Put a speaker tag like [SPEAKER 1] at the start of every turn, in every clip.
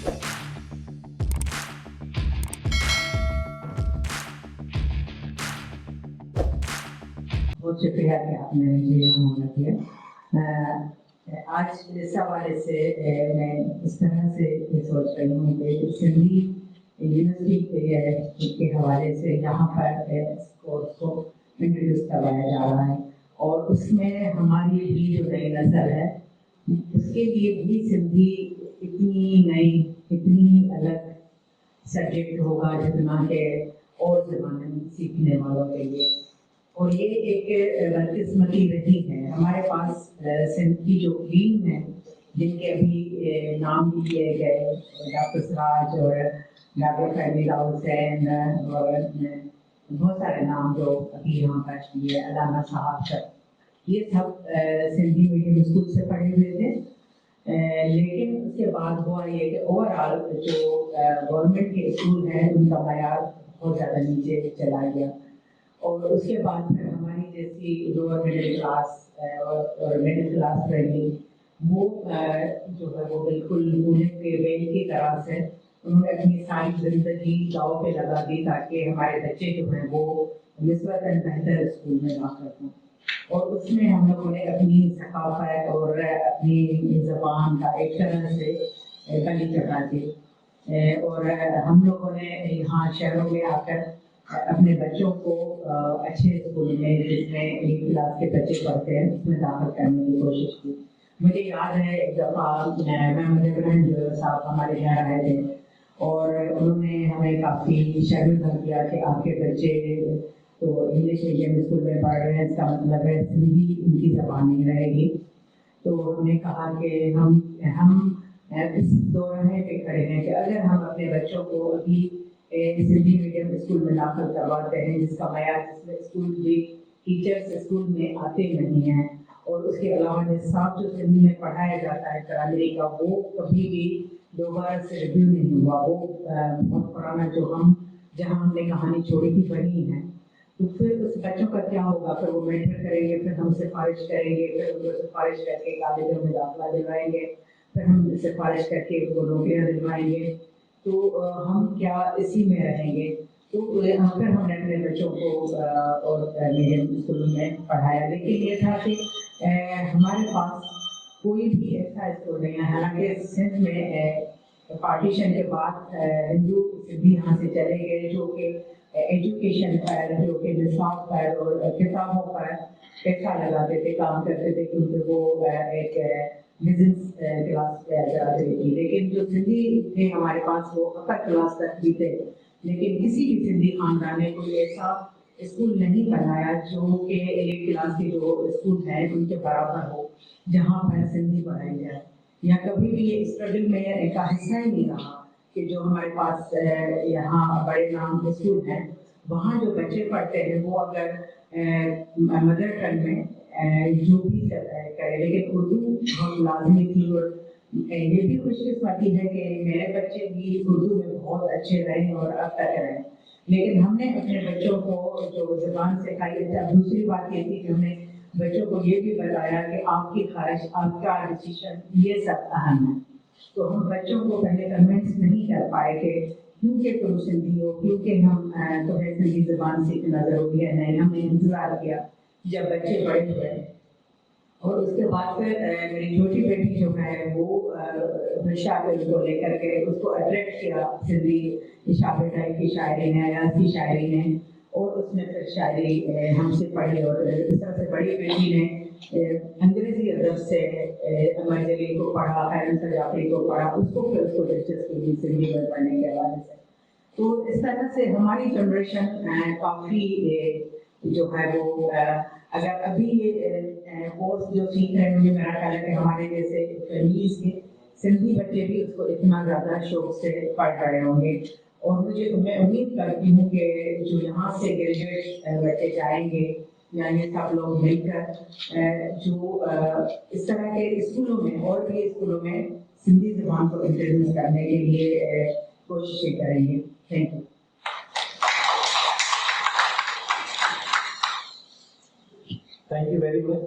[SPEAKER 1] बहुत शुक्रिया कि आपने मुझे यहाँ मौका दिया। आज इस हवाले से मैं इस तरह से ये सोच रही हूँ कि सिंधी यूनिवर्सिटी के हवाले से यहाँ पर इस कोर्स को इंट्रोड्यूस करवाया जा रहा है और उसमें हमारी भी जो नई नस्ल है उसके लिए भी सिंधी इतनी नई इतनी अलग सब्जेक्ट होगा जितना कि और ज़माने में सीखने वालों के लिए। और ये एक बदकिस्मती रही है। हमारे पास सिंध की जो क्वीन है जिनके अभी नाम भी लिए गए, डॉक्टर सिराज और डॉक्टर फैमिला हुसैन और बहुत सारे नाम जो अभी यहाँ पर ये अलामा साहब तक, ये सब सिंधी मीडियम स्कूल से पढ़े हुए थे। लेकिन उसके बाद हुआ ये कि ओवरऑल जो गवर्नमेंट के स्कूल हैं उनका मयार बहुत ज़्यादा नीचे चला गया और उसके बाद फिर हमारी जैसी लोअर मिडिल क्लास और मिडिल क्लास रही वो जो है वो बिल्कुल पुणे के बेल की तरह से उन्होंने अपनी सारी जिंदगी दाव पे लगा दी ताकि हमारे बच्चे जो हैं वो निस्बतन बेहतर स्कूल में दाखिल हों। और उसमें हम लोगों ने अपनी सकाफत और अपनी ज़बान का एक तरह से बलि चढ़ा दी और हम लोगों ने यहाँ शहरों में आकर अपने बच्चों को अच्छे स्कूल में जिसमें एक क्लास के बच्चे पढ़ते हैं उसमें दाखिल करने की कोशिश की। मुझे याद है एक दफ़ा मैं मुझे साहब हमारे यहाँ आए थे और उन्होंने हमें काफ़ी शर्मिंदा किया कि आपके बच्चे तो इंग्लिश मीडियम स्कूल में पढ़ रहे हैं, इसका मतलब है सिंधी उनकी ज़बान नहीं रहेगी। तो हमने कहा कि हम इस दोराहे पे खड़े हैं कि अगर हम अपने बच्चों को अभी सिंधी मीडियम स्कूल में दाखिल करवाते हैं जिसका मयार जिसमें स्कूल भी टीचर्स स्कूल में आते नहीं हैं और उसके अलावा निसाब जो सिंधी में पढ़ाया जाता है प्राइमरी का वो कभी भी दोबारा से रिव्यू नहीं हुआ। वो बहुत पुराना जो हम जहाँ हमने कहानी छोड़ी थी वही है। तो फिर उस बच्चों का क्या होगा? फिर वो मेंटर करेंगे, फिर हम सिफारिश करेंगे, फिर उनको सिफारिश करके कॉलेजों में दाखिला दिलवाएंगे, फिर हम सिफारिश करके उनको नौकरियाँ दिलवाएंगे। तो हम क्या इसी में रहेंगे? तो फिर हमने अपने बच्चों को और मीडियम स्कूल में पढ़ाया। लेकिन ये था कि हमारे पास कोई भी ऐसा स्कूल नहीं है। हालांकि सिंध में पार्टीशन के बाद हिंदू सिंधी यहाँ से चले गए जो कि एजुकेशन पर जो कि निसाब पर और किताबों पर पैसा लगाते थे, काम करते थे क्योंकि वो एक बिजनेस क्लास जाती थी। लेकिन जो सिंधी थे हमारे पास वो अपर क्लास तक भी थे। लेकिन किसी भी सिंधी खानदान ने कोई ऐसा स्कूल नहीं बनाया जो कि एक क्लास के जो स्कूल हैं उनके बराबर हो जहाँ पर सिंधी पढ़ाई जाए। या कभी भी ये स्ट्रगल में का हिस्सा ही नहीं रहा कि जो हमारे पास यहाँ बड़े नाम स्कूल हैं वहाँ जो बच्चे पढ़ते हैं वो अगर मदर टंग में जो भी करे, लेकिन उर्दू बहुत लाजमी थी। और ये भी खुशकिस्मती है कि मेरे बच्चे भी उर्दू में बहुत अच्छे रहे और अब तक रहे। लेकिन हमने अपने बच्चों को जो ज़बान सिखाई है। अब दूसरी बात ये थी कि हमने बच्चों को ये भी बताया कि आपकी ख्वाहिश, आपका डिसीजन, ये सब अहम है। तो हम बच्चों को पहले कन्विंस नहीं कर पाए कि क्योंकि तुम सिंधी हो, क्योंकि हम तुम्हें सिंधी ज़बान सीखना ज़रूरी है। नहीं, हमने इंतज़ार किया जब बच्चे बड़े हुए और उसके बाद फिर मेरी छोटी बेटी जो है वो शाबिर को लेकर के उसको अट्रैक्ट किया सिंधी शाबिर टाइप की शायरी ने, अयाज की शायरी ने, और उसने फिर शायरी हमसे पढ़ी। और इस तरह से बड़ी बेटी ने अंग्रेजी अदब से अमर जलील को पढ़ा, खैरन सजाफरी को पढ़ा, उसको फिर उसको दिलचस्पी हुई सिंधी में पढ़ने के हवाले से। तो इस तरह से हमारी जनरेशन काफ़ी जो है वो अगर अभी ये कोर्स जो सीख रहे हैं, मुझे मेरा ख्याल है कि हमारे जैसे फैमिलीज के सिंधी बच्चे भी उसको इतना ज़्यादा शौक से पढ़ रहे होंगे। और मैं उम्मीद करती हूँ कि जो यहाँ से ग्रेजुएट बच्चे जाएंगे या ये सब लोग मिलकर जो इस तरह के स्कूलों में और भी स्कूलों में सिंधी ज़बान को इंट्रोड्यूस करने के लिए कोशिशें करेंगे। Thank you.
[SPEAKER 2] Thank you very much,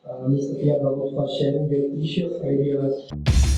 [SPEAKER 2] Ms. Safiya Babu, for sharing your precious ideas.